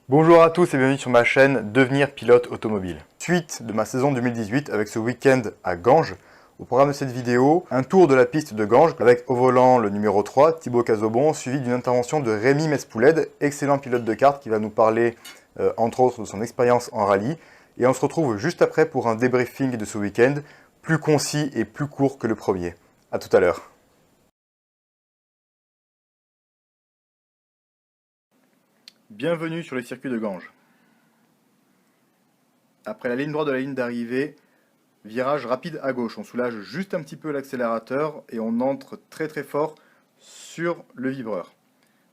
Bonjour à tous et bienvenue sur ma chaîne Devenir pilote automobile. Suite de ma saison 2018 avec ce week-end à Ganges. Au programme de cette vidéo, un tour de la piste de Ganges avec au volant le numéro 3, Thibaut Casaubon, suivi d'une intervention de Rémi Mespouled, excellent pilote de kart qui va nous parler entre autres de son expérience en rallye. Et on se retrouve juste après pour un débriefing de ce week-end, plus concis et plus court que le premier. A tout à l'heure. Bienvenue sur les circuits de Ganges. Après la ligne droite de la ligne d'arrivée, virage rapide à gauche. On soulage juste un petit peu l'accélérateur et on entre très très fort sur le vibreur.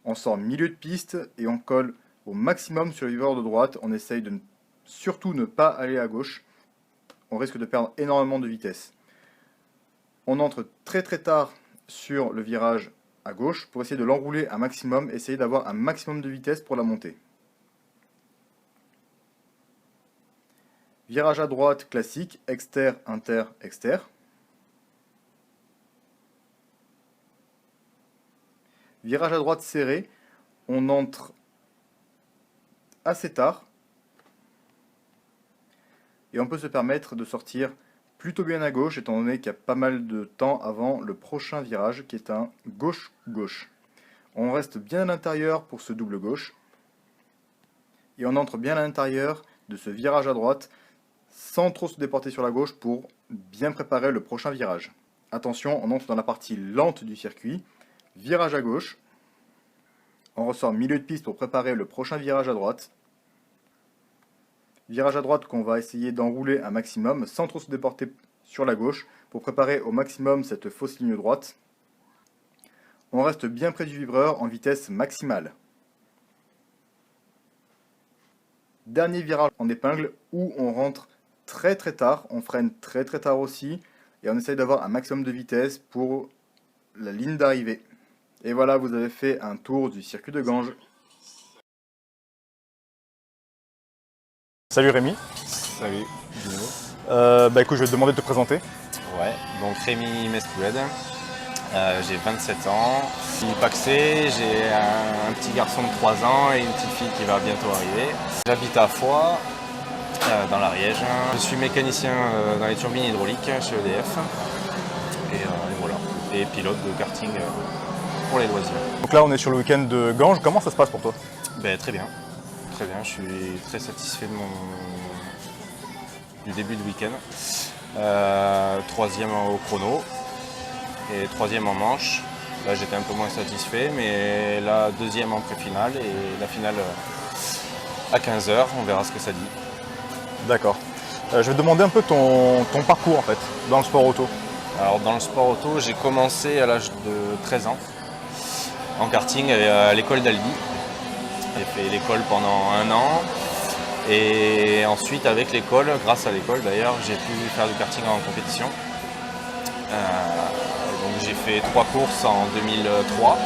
On sort milieu de piste et on colle au maximum sur le vibreur de droite. On essaye de surtout ne pas aller à gauche. On risque de perdre énormément de vitesse. On entre très très tard sur le virage à gauche pour essayer de l'enrouler un maximum, essayer d'avoir un maximum de vitesse pour la montée. Virage à droite classique, exter, inter, exter. Virage à droite serré, on entre assez tard et on peut se permettre de sortir plutôt bien à gauche étant donné qu'il y a pas mal de temps avant le prochain virage qui est un gauche-gauche. On reste bien à l'intérieur pour ce double gauche et on entre bien à l'intérieur de ce virage à droite sans trop se déporter sur la gauche pour bien préparer le prochain virage. Attention, on entre dans la partie lente du circuit, virage à gauche, on ressort milieu de piste pour préparer le prochain virage à droite. Virage à droite qu'on va essayer d'enrouler un maximum sans trop se déporter sur la gauche pour préparer au maximum cette fausse ligne droite. On reste bien près du vibreur en vitesse maximale. Dernier virage en épingle où on rentre très très tard, on freine très très tard aussi et on essaye d'avoir un maximum de vitesse pour la ligne d'arrivée. Et voilà, vous avez fait un tour du circuit de Ganges. Salut Rémi. Salut, Dino. Écoute, je vais te demander de te présenter. Ouais, donc Rémi Mespouled, j'ai 27 ans, je suis paxé, j'ai un petit garçon de 3 ans et une petite fille qui va bientôt arriver. J'habite à Foix, dans l'Ariège. Je suis mécanicien dans les turbines hydrauliques chez EDF. Et voilà, et pilote de karting pour les loisirs. Donc là, on est sur le week-end de Ganges. Comment ça se passe pour toi? Très bien, je suis très satisfait du début de week-end. Troisième au chrono et troisième en manche. Là j'étais un peu moins satisfait, mais là deuxième en pré-finale et la finale à 15 h, on verra ce que ça dit. D'accord. Je vais te demander un peu ton parcours en fait, dans le sport auto. Alors dans le sport auto, j'ai commencé à l'âge de 13 ans en karting à l'école d'Albi. J'ai fait l'école pendant 1 an. Et ensuite, avec l'école, grâce à l'école d'ailleurs, j'ai pu faire du karting en compétition. Donc j'ai fait 3 courses en 2003.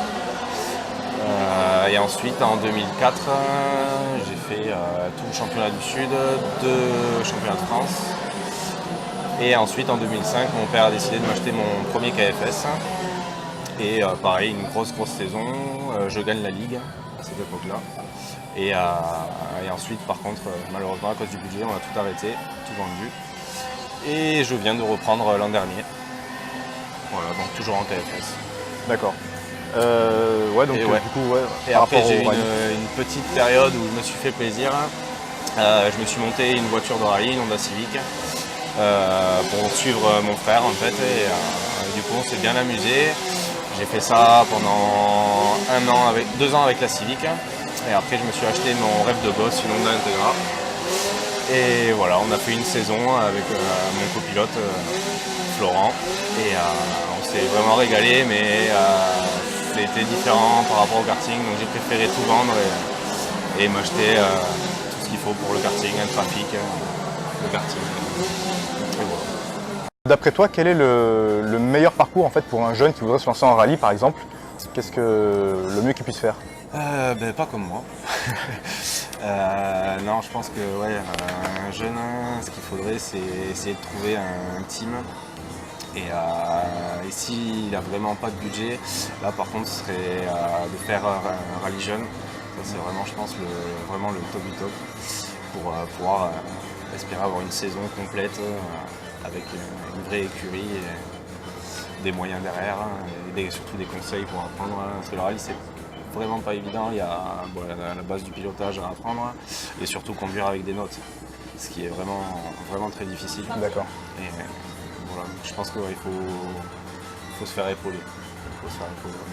Et ensuite, en 2004, j'ai fait tout le championnat du Sud, 2 championnats de France. Et ensuite, en 2005, mon père a décidé de m'acheter mon premier KFS. Et pareil, une grosse saison. Je gagne la Ligue à cette époque-là. Et ensuite, par contre, malheureusement, à cause du budget, on a tout arrêté, tout vendu. Et je viens de reprendre l'an dernier. Voilà, donc toujours en KFS. D'accord. Ouais, donc ouais. du coup, ouais. Et après, j'ai eu une petite période où je me suis fait plaisir. Je me suis monté une voiture de rallye, une Honda Civic, pour suivre mon frère en fait. Et du coup, on s'est bien amusé. J'ai fait ça pendant 2 ans avec la Civic. Et après, je me suis acheté mon rêve de gosse, une Honda Integra. Et voilà, on a fait une saison avec mon copilote Florent. Et on s'est vraiment régalé, mais c'était différent par rapport au karting. Donc j'ai préféré tout vendre et m'acheter tout ce qu'il faut pour le karting, un trafic, le karting. Et voilà. D'après toi, quel est le meilleur parcours en fait pour un jeune qui voudrait se lancer en rallye par exemple? Qu'est-ce que le mieux qu'il puisse faire? Pas comme moi. Non, je pense que ouais, un jeune, ce qu'il faudrait, c'est essayer de trouver un team. Et s'il n'a vraiment pas de budget, là par contre, ce serait de faire un rallye jeune. c'est vraiment, je pense, vraiment le top du top pour pouvoir espérer avoir une saison complète avec une vraie écurie et des moyens derrière et surtout des conseils pour apprendre. Parce que le rallye, c'est vraiment pas évident. Il y a la base du pilotage à apprendre et surtout conduire avec des notes, ce qui est vraiment très difficile. D'accord. Et voilà, je pense qu'il faut se faire épauler.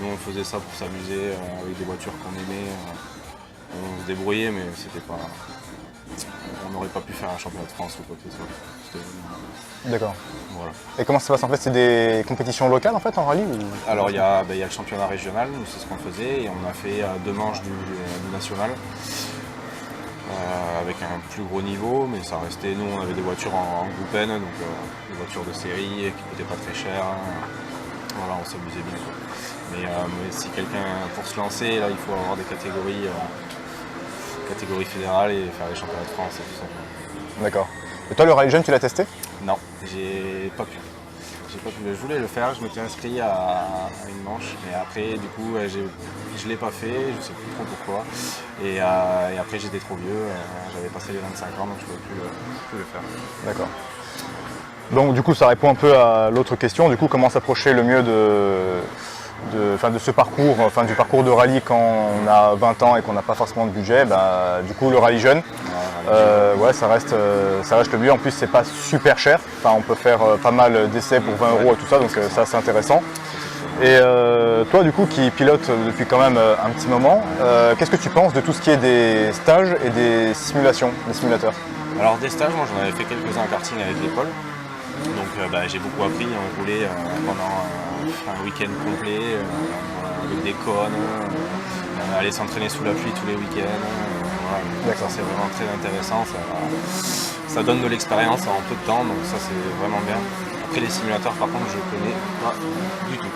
Nous, on faisait ça pour s'amuser avec des voitures qu'on aimait. On se débrouillait, mais c'était pas. On n'aurait pas pu faire un championnat de France ou quoi que ce soit. D'accord. Voilà. Et comment ça se passe en fait? C'est des compétitions locales en fait en rallye ou... Alors il y a le championnat régional, nous c'est ce qu'on faisait, et on a fait 2 manches du national avec un plus gros niveau, mais ça restait, nous on avait des voitures en groupe N, donc des voitures de série qui coûtaient pas très cher. Voilà, on s'amusait bien quoi. Mais si quelqu'un, pour se lancer, là il faut avoir des catégories fédérales et faire les championnats de France et tout ça. D'accord. Et toi le rallye jeune tu l'as testé? Non, j'ai pas pu. Je voulais le faire, je m'étais inscrit à une manche, mais après du coup je l'ai pas fait, je sais plus trop pourquoi. Et après j'étais trop vieux, j'avais passé les 25 ans donc je pouvais plus le faire. D'accord. Donc du coup ça répond un peu à l'autre question, du coup comment s'approcher le mieux de ce parcours, du parcours de rallye quand on a 20 ans et qu'on n'a pas forcément de budget. Du coup le rallye jeune, ouais, ça reste le mieux. En plus c'est pas super cher, on peut faire pas mal d'essais pour 20 € et tout ça, donc ça c'est intéressant. Et toi du coup qui pilote depuis quand même un petit moment, qu'est-ce que tu penses de tout ce qui est des stages et des simulations, des simulateurs? Alors des stages, moi j'en avais fait quelques-uns en karting avec l'école. Donc j'ai beaucoup appris, on roulait pendant un week-end complet avec des cônes, aller s'entraîner sous la pluie tous les week-ends. D'accord, c'est vraiment très intéressant, ça donne de l'expérience en peu de temps, donc ça c'est vraiment bien. Après les simulateurs par contre je connais pas du tout,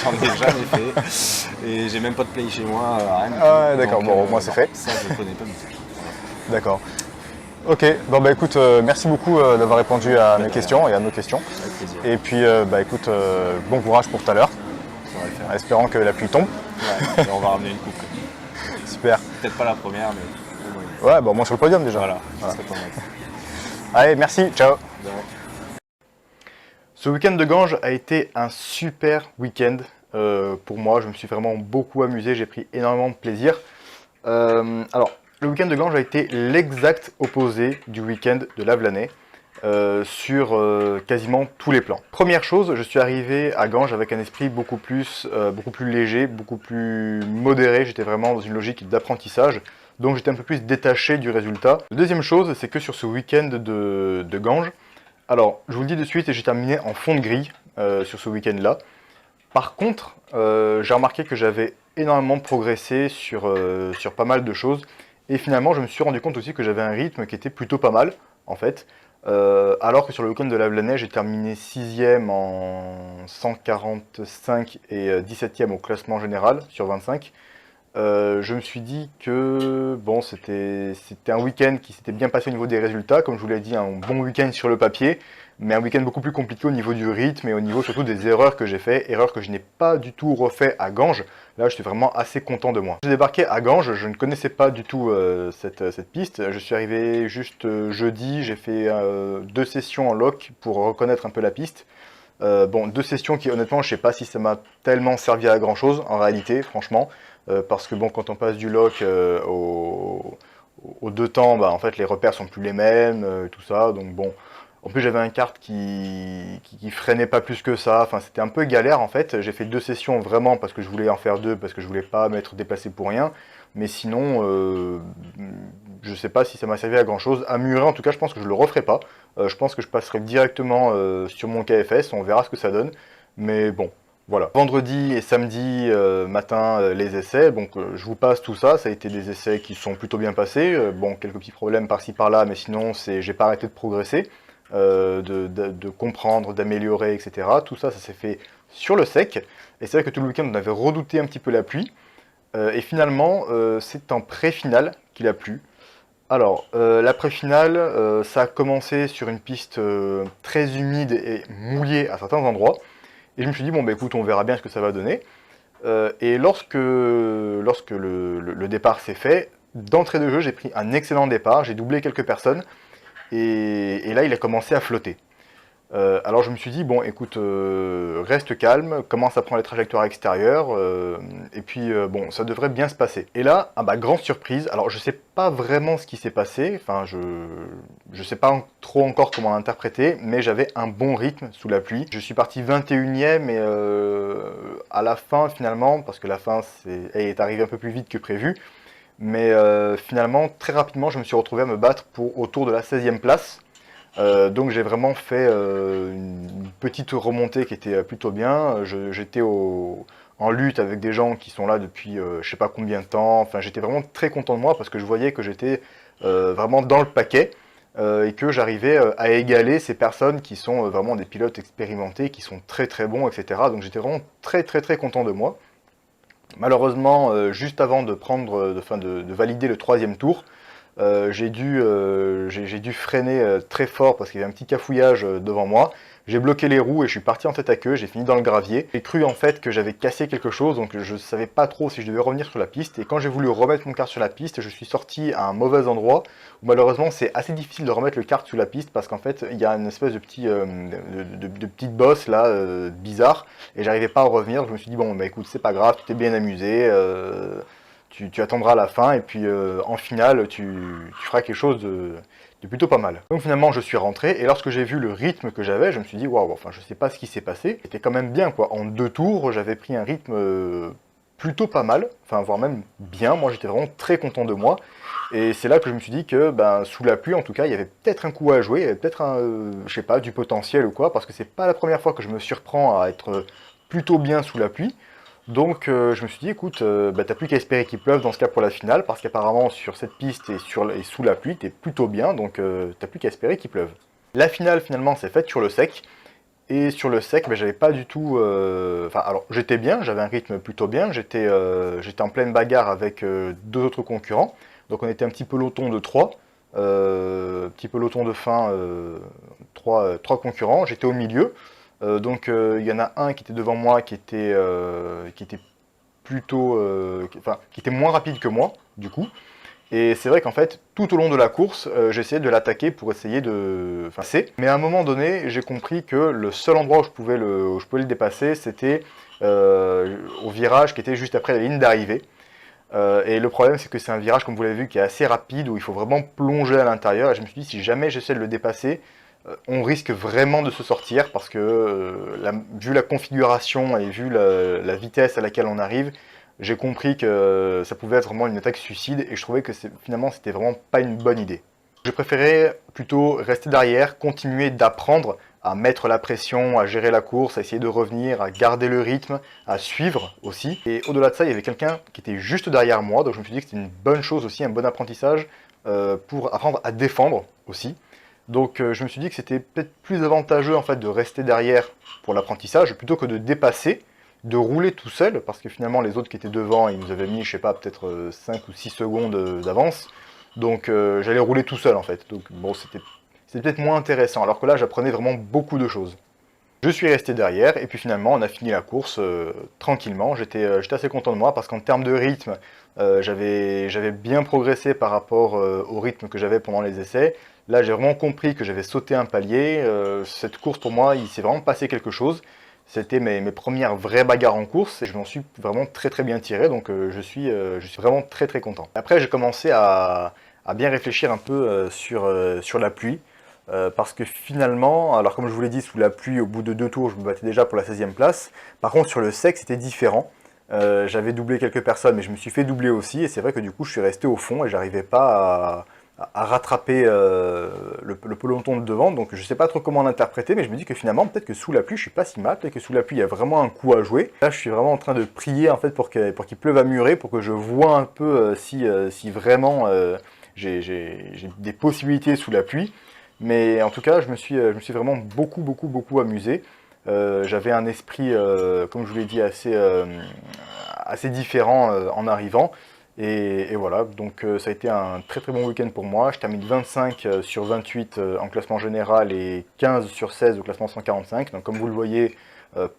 j'en ai jamais fait et j'ai même pas de play chez moi à Rennes. Ah ouais, d'accord, bon au moins c'est fait. Ça je connais pas du tout. D'accord. Ok, bon écoute, merci beaucoup d'avoir répondu à mes questions et à nos questions. Avec plaisir. Et puis écoute, bon courage pour tout à l'heure, en espérant que la pluie tombe. Ouais, et on va ramener une coupe. Super. Peut-être pas la première, mais Ouais, au moins sur le podium déjà. Voilà. Ça serait pas mal. Allez, merci, ciao. Ce week-end de Ganges a été un super week-end pour moi. Je me suis vraiment beaucoup amusé, j'ai pris énormément de plaisir. Alors, le week-end de Ganges a été l'exact opposé du week-end de Lavelanet sur quasiment tous les plans. Première chose, je suis arrivé à Ganges avec un esprit beaucoup plus léger, beaucoup plus modéré. J'étais vraiment dans une logique d'apprentissage, donc j'étais un peu plus détaché du résultat. La deuxième chose, c'est que sur ce week-end de Ganges, alors je vous le dis de suite, j'ai terminé en fond de grille sur ce week-end-là. Par contre, j'ai remarqué que j'avais énormément progressé sur pas mal de choses. Et finalement, je me suis rendu compte aussi que j'avais un rythme qui était plutôt pas mal, en fait. Alors que sur le week-end de Lavelanet, j'ai terminé 6e en 145 et 17e au classement général sur 25. Je me suis dit que bon, c'était un week-end qui s'était bien passé au niveau des résultats. Comme je vous l'ai dit, un bon week-end sur le papier, mais un week-end beaucoup plus compliqué au niveau du rythme et au niveau surtout des erreurs que j'ai fait, erreurs que je n'ai pas du tout refait à Ganges. Là, je suis vraiment assez content de moi. J'ai débarqué à Ganges, je ne connaissais pas du tout cette piste. Je suis arrivé juste jeudi, j'ai fait 2 sessions en loc pour reconnaître un peu la piste. Bon, 2 sessions qui, honnêtement, je sais pas si ça m'a tellement servi à grand chose, en réalité, franchement. Parce que bon, quand on passe du loc aux 2 temps, en fait, les repères sont plus les mêmes, tout ça, donc bon. En plus, j'avais un kart qui freinait pas plus que ça. Enfin, c'était un peu galère en fait. J'ai fait 2 sessions vraiment parce que je voulais en faire 2, parce que je voulais pas m'être déplacé pour rien. Mais sinon, je sais pas si ça m'a servi à grand chose. À Muret, en tout cas, je pense que je le referai pas. Je pense que je passerai directement sur mon KFS. On verra ce que ça donne. Mais bon, voilà. Vendredi et samedi matin, les essais. Donc, je vous passe tout ça. Ça a été des essais qui sont plutôt bien passés. Bon, quelques petits problèmes par-ci par-là, mais sinon, j'ai pas arrêté de progresser. De comprendre, d'améliorer, etc. Tout ça, ça s'est fait sur le sec. Et c'est vrai que tout le week-end, on avait redouté un petit peu la pluie. Et finalement, c'est en pré-finale qu'il a plu. Alors, la pré-finale, ça a commencé sur une piste très humide et mouillée à certains endroits. Et je me suis dit, bon, écoute, on verra bien ce que ça va donner. Et lorsque le départ s'est fait, d'entrée de jeu, j'ai pris un excellent départ, j'ai doublé quelques personnes, et là, il a commencé à flotter. Alors je me suis dit, bon écoute, reste calme, commence à prendre les trajectoires extérieures, et puis bon, ça devrait bien se passer. Et là, ah bah, grande surprise, alors je sais pas vraiment ce qui s'est passé, enfin je sais pas trop encore comment l'interpréter, mais j'avais un bon rythme sous la pluie. Je suis parti 21e et à la fin finalement, parce que la fin est arrivée un peu plus vite que prévu, mais finalement très rapidement je me suis retrouvé à me battre autour de la 16e place. Donc j'ai vraiment fait une petite remontée qui était plutôt bien. J'étais en lutte avec des gens qui sont là depuis je sais pas combien de temps. Enfin j'étais vraiment très content de moi parce que je voyais que j'étais vraiment dans le paquet et que j'arrivais à égaler ces personnes qui sont vraiment des pilotes expérimentés, qui sont très très bons, etc. Donc j'étais vraiment très très très content de moi. Malheureusement, juste avant de valider le 3e tour, j'ai dû freiner très fort parce qu'il y avait un petit cafouillage devant moi. J'ai bloqué les roues et je suis parti en tête à queue, j'ai fini dans le gravier. J'ai cru en fait que j'avais cassé quelque chose, donc je ne savais pas trop si je devais revenir sur la piste. Et quand j'ai voulu remettre mon kart sur la piste, je suis sorti à un mauvais endroit, où malheureusement c'est assez difficile de remettre le kart sous la piste, parce qu'en fait il y a une espèce de petite bosse là, bizarre, et j'arrivais pas à revenir. Donc je me suis dit, bon bah écoute, c'est pas grave, tu t'es bien amusé, tu attendras la fin, et puis en finale, tu feras quelque chose de plutôt pas mal. Donc finalement, je suis rentré, et lorsque j'ai vu le rythme que j'avais, je me suis dit, waouh, enfin, je sais pas ce qui s'est passé. C'était quand même bien, quoi. En 2 tours, j'avais pris un rythme plutôt pas mal, enfin, voire même bien. Moi, j'étais vraiment très content de moi. Et c'est là que je me suis dit que, ben, sous la pluie, en tout cas, il y avait peut-être un coup à jouer, il y avait peut-être je sais pas, du potentiel ou quoi, parce que c'est pas la première fois que je me surprends à être plutôt bien sous la pluie. Donc je me suis dit, écoute, bah, t'as plus qu'à espérer qu'il pleuve dans ce cas pour la finale, parce qu'apparemment sur cette piste et sous la pluie, t'es plutôt bien, donc t'as plus qu'à espérer qu'il pleuve. La finale finalement s'est faite sur le sec, et sur le sec, bah, j'avais pas du tout... Enfin alors j'étais bien, j'avais un rythme plutôt bien, j'étais en pleine bagarre avec 2 autres concurrents, donc on était un petit peloton de 3, petit peloton de fin, 3 concurrents, j'étais au milieu. Donc il y en a un qui était devant moi qui était plutôt, qui était moins rapide que moi du coup. Et c'est vrai qu'en fait tout au long de la course j'essayais de l'attaquer pour essayer de passer. Mais à un moment donné j'ai compris que le seul endroit où je pouvais le dépasser c'était au virage qui était juste après la ligne d'arrivée. Et le problème c'est que c'est un virage, comme vous l'avez vu, qui est assez rapide, où il faut vraiment plonger à l'intérieur. Et je me suis dit, si jamais j'essaie de le dépasser, on risque vraiment de se sortir, parce que vu la configuration et vu la vitesse à laquelle on arrive, j'ai compris que ça pouvait être vraiment une attaque suicide, et je trouvais que finalement c'était vraiment pas une bonne idée. J'ai préféré plutôt rester derrière, continuer d'apprendre à mettre la pression, à gérer la course, à essayer de revenir, à garder le rythme, à suivre aussi. Et au-delà de ça, il y avait quelqu'un qui était juste derrière moi, donc je me suis dit que c'était une bonne chose aussi, un bon apprentissage pour apprendre à défendre aussi. Donc je me suis dit que c'était peut-être plus avantageux en fait de rester derrière pour l'apprentissage plutôt que de dépasser, de rouler tout seul, parce que finalement les autres qui étaient devant, ils nous avaient mis, je sais pas, peut-être 5 ou 6 secondes d'avance. Donc j'allais rouler tout seul en fait. Donc bon, c'était peut-être moins intéressant, alors que là j'apprenais vraiment beaucoup de choses. Je suis resté derrière, et puis finalement on a fini la course tranquillement. J'étais assez content de moi, parce qu'en termes de rythme, j'avais bien progressé par rapport au rythme que j'avais pendant les essais. Là j'ai vraiment compris que j'avais sauté un palier. Cette course pour moi, il s'est vraiment passé quelque chose. C'était mes premières vraies bagarres en course, et je m'en suis vraiment très très bien tiré, donc je suis vraiment très très content. Après j'ai commencé à bien réfléchir un peu sur la pluie. Parce que finalement, alors comme je vous l'ai dit, sous la pluie, au bout de 2 tours, je me battais déjà pour la 16e place. Par contre, sur le sec, c'était différent. J'avais doublé quelques personnes, mais je me suis fait doubler aussi. Et c'est vrai que du coup, je suis resté au fond et j'arrivais pas à rattraper le peloton de devant. Donc je ne sais pas trop comment l'interpréter, mais je me dis que finalement, peut-être que sous la pluie, je suis pas si mal. Peut-être que sous la pluie, il y a vraiment un coup à jouer. Là, je suis vraiment en train de prier en fait pour qu'il pleuve à murer, pour que je vois un peu si vraiment j'ai des possibilités sous la pluie. Mais en tout cas, je me suis vraiment beaucoup amusé. J'avais un esprit, comme je vous l'ai dit, assez différent en arrivant. Et voilà, donc ça a été un très très bon week-end pour moi. Je termine 25 sur 28 en classement général et 15 sur 16 au classement 145. Donc comme vous le voyez,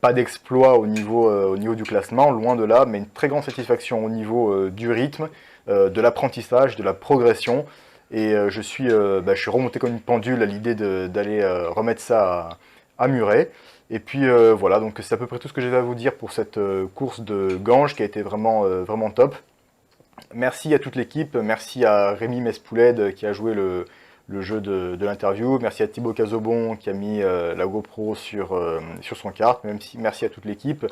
Pas d'exploit au niveau du classement, loin de là, mais une très grande satisfaction au niveau du rythme, de l'apprentissage, de la progression. Et je suis remonté comme une pendule à l'idée d'aller remettre ça à Muret. Et puis voilà, donc c'est à peu près tout ce que j'avais à vous dire pour cette course de Ganges qui a été vraiment top. Merci à toute l'équipe, merci à Rémi Mespouled qui a joué le jeu de l'interview, merci à Thibaut Cazobon qui a mis la GoPro sur son kart, merci à toute l'équipe.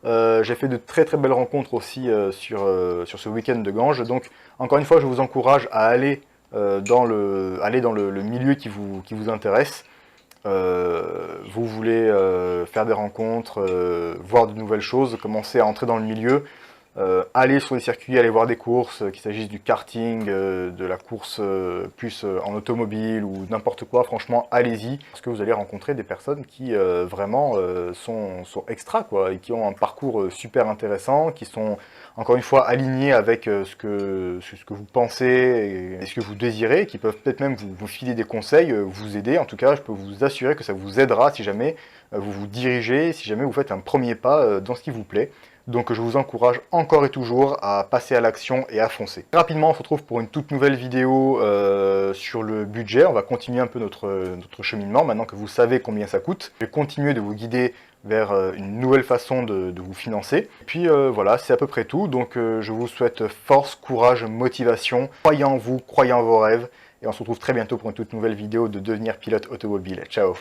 J'ai fait de très belles rencontres aussi sur ce week-end de Ganges, donc encore une fois je vous encourage à aller dans le milieu qui vous intéresse. Vous voulez faire des rencontres, voir de nouvelles choses, commencer à entrer dans le milieu, aller sur les circuits, aller voir des courses, qu'il s'agisse du karting, de la course plus en automobile ou n'importe quoi, franchement allez-y, parce que vous allez rencontrer des personnes qui vraiment sont extra, quoi, et qui ont un parcours super intéressant, qui sont encore une fois alignées avec ce que vous pensez et ce que vous désirez, qui peuvent peut-être même vous filer des conseils, vous aider. En tout cas, je peux vous assurer que ça vous aidera si jamais vous vous dirigez, si jamais vous faites un premier pas dans ce qui vous plaît. Donc je vous encourage encore et toujours à passer à l'action et à foncer. Rapidement, on se retrouve pour une toute nouvelle vidéo sur le budget. On va continuer un peu notre cheminement, maintenant que vous savez combien ça coûte. Je vais continuer de vous guider vers une nouvelle façon de vous financer. Et puis voilà, c'est à peu près tout. Donc je vous souhaite force, courage, motivation. Croyez en vous, croyez en vos rêves. Et on se retrouve très bientôt pour une toute nouvelle vidéo de devenir pilote automobile. Ciao!